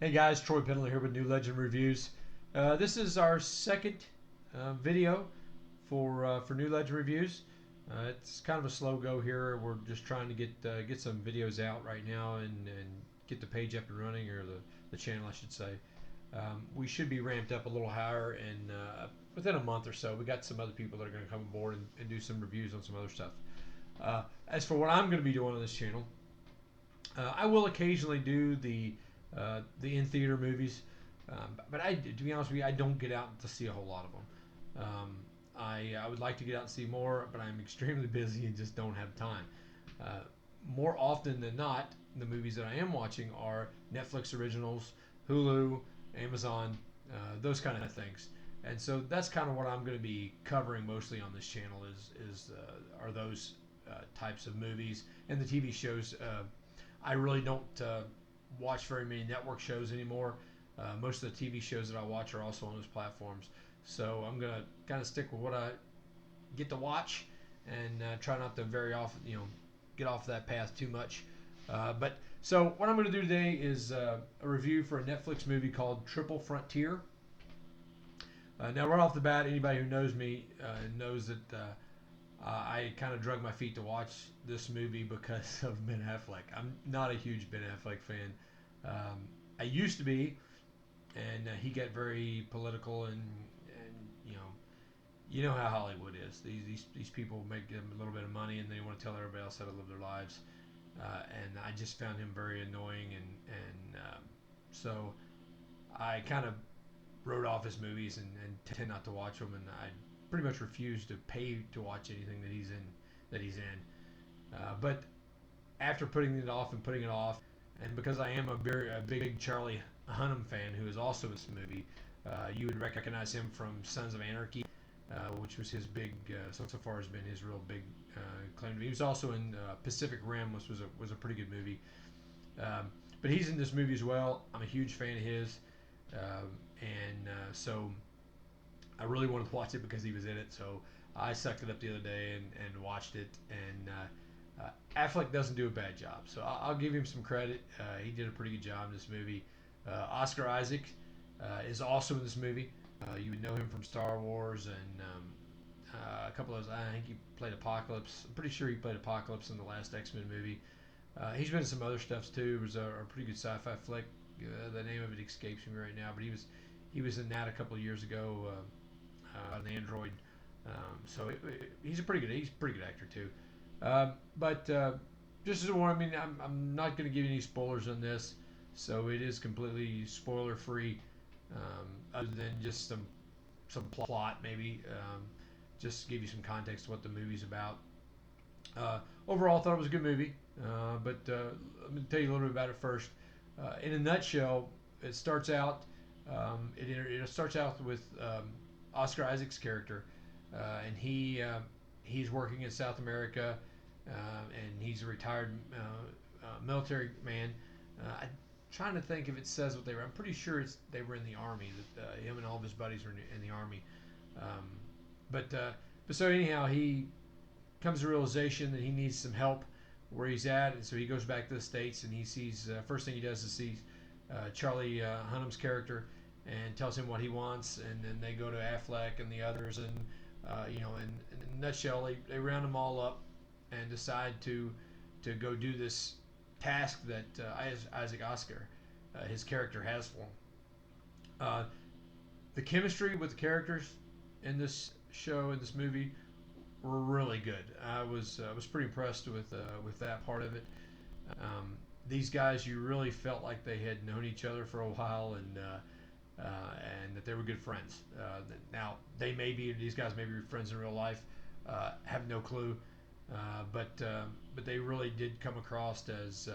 Hey guys, Troy Pendler here with New Legend Reviews. This is our second video for New Legend Reviews. It's kind of a slow go here. We're just trying to get some videos out right now and get the page up and running, or the channel, I should say. We should be ramped up a little higher, and within a month or so, we got some other people that are going to come aboard and do some reviews on some other stuff. As for what I'm going to be doing on this channel, I will occasionally do the in theater movies, but to be honest with you, I don't get out to see a whole lot of them. I would like to get out and see more, but I'm extremely busy and just don't have time. Uh, More often than not, the movies that I am watching are Netflix originals, Hulu, Amazon, those kind of things. And so that's kind of what I'm going to be covering mostly on this channel is are those types of movies and the TV shows. I really don't watch very many network shows anymore. Most of the TV shows that I watch are also on those platforms. So I'm gonna kind of stick with what I get to watch and try not to very often, get off that path too much. But so what I'm going to do today is a review for a Netflix movie called Triple Frontier. Now, right off the bat, anybody who knows me knows that I kind of drug my feet to watch this movie because of Ben Affleck. I'm not a huge Ben Affleck fan. I used to be, and he got very political, and you know how Hollywood is. These people make them a little bit of money, and they want to tell everybody else how to live their lives. And I just found him very annoying, and so I kind of wrote off his movies and tend not to watch them, and I pretty much refuse to pay to watch anything that he's in. But after putting it off, and because I am a big Charlie Hunnam fan who is also in this movie, you would recognize him from Sons of Anarchy, which was his big, so far has been his real big claim to be. He was also in Pacific Rim, which was a pretty good movie. But he's in this movie as well. I'm a huge fan of his, so I really wanted to watch it because he was in it. So I sucked it up the other day and watched it. And Affleck doesn't do a bad job, so I'll give him some credit. He did a pretty good job in this movie. Oscar Isaac is also in this movie. You would know him from Star Wars and a couple of those. I think he played Apocalypse. I'm pretty sure he played Apocalypse in the last X-Men movie. He's been in some other stuff too. It was a pretty good sci-fi flick. The name of it escapes me right now, but he was in that a couple of years ago. An android. He's he's a pretty good actor too. But just as a warning, I mean, I'm not going to give you any spoilers on this, so it is completely spoiler free, other than just some plot maybe. Just to give you some context to what the movie's about. Overall, I thought it was a good movie, but let me tell you a little bit about it first. In a nutshell, it starts out. It starts out with Oscar Isaac's character, and he's working in South America, and he's a retired military man. I'm trying to think if it says what they were. I'm pretty sure they were in the army. That him and all of his buddies were in the army. Um, but so anyhow, he comes to the realization that he needs some help where he's at, and so he goes back to the States, and he sees first thing he does is sees Charlie Hunnam's character and tells him what he wants, and then they go to Affleck and the others, and in a nutshell, they round them all up and decide to go do this task that Isaac Oscar, his character, has for him. The chemistry with the characters in this movie, were really good. I was pretty impressed with that part of it. These guys, you really felt like they had known each other for a while, and that they were good friends. Now these guys may be friends in real life. Have no clue, but they really did come across as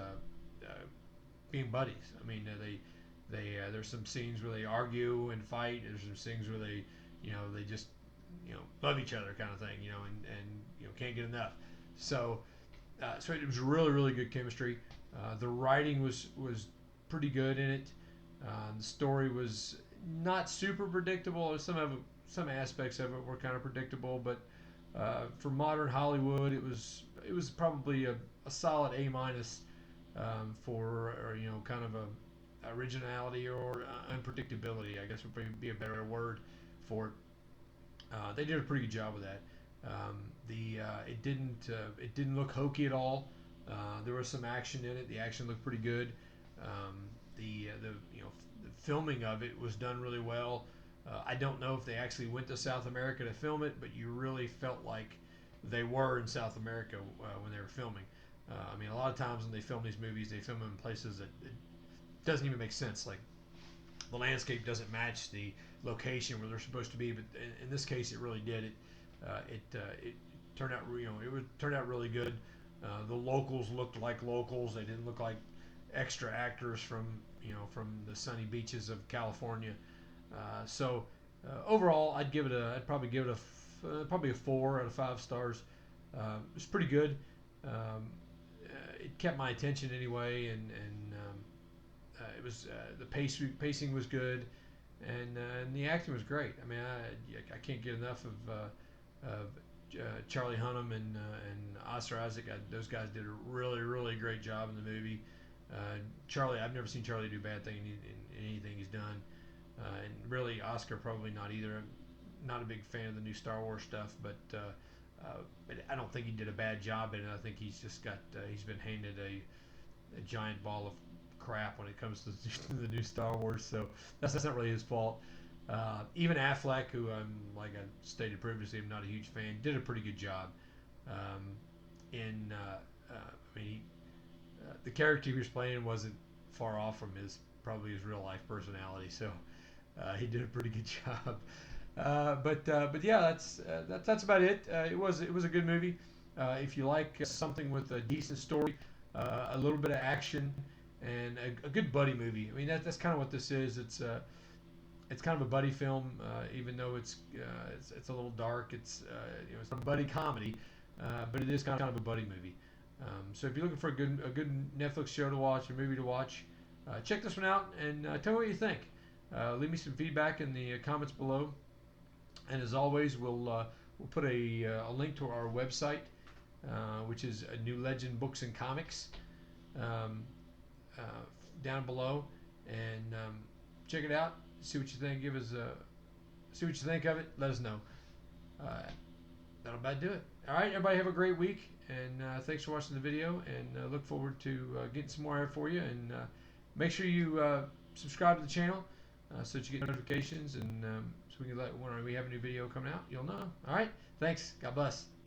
being buddies. I mean, there's some scenes where they argue and fight. There's some scenes where they just love each other kind of thing, and can't get enough. So it was really good chemistry. The writing was pretty good in it. The story was not super predictable. Some aspects of it were kind of predictable, but for modern Hollywood, it was probably a solid A minus, for, or kind of originality or unpredictability, I guess would be a better word for it. They did a pretty good job with that. It didn't look hokey at all. There was some action in it. The action looked pretty good. The the filming of it was done really well. I don't know if they actually went to South America to film it, but you really felt like they were in South America when they were filming. I mean, a lot of times when they film these movies, they film them in places that it doesn't even make sense. Like the landscape doesn't match the location where they're supposed to be, but in this case, it really did. It turned out turned out really good. The locals looked like locals. They didn't look like extra actors from from the sunny beaches of California. Overall, I'd probably give it probably a 4 out of 5 stars. It was pretty good. It kept my attention anyway, and it was the pacing was good, and the acting was great. I mean, I can't get enough of Charlie Hunnam and Oscar Isaac. Those guys did a really great job in the movie. Charlie, I've never seen Charlie do a bad thing in anything he's done, and really Oscar probably not either. I'm not a big fan of the new Star Wars stuff, but I don't think he did a bad job in it. I think he's just got he's been handed a giant ball of crap when it comes to the new Star Wars, so that's not really his fault. Even Affleck, who like I stated previously, I'm not a huge fan, did a pretty good job. I mean, the character he was playing wasn't far off from probably his real life personality, so he did a pretty good job. But yeah, that's about it. It was a good movie. If you like something with a decent story, a little bit of action, and a good buddy movie. I mean that's kind of what this is. It's kind of a buddy film, even though it's a little dark. It's a buddy comedy, but it is kind of a buddy movie. So if you're looking for a good Netflix show to watch, a movie to watch, check this one out and tell me what you think. Leave me some feedback in the comments below. And as always, we'll put a link to our website, which is New Legend Books and Comics, um, down below, and check it out. See what you think. See what you think of it. Let us know. That'll about do it. All right, everybody have a great week, and thanks for watching the video, and look forward to getting some more out for you. And make sure you subscribe to the channel so that you get notifications, and so we can when we have a new video coming out, you'll know. All right, thanks. God bless.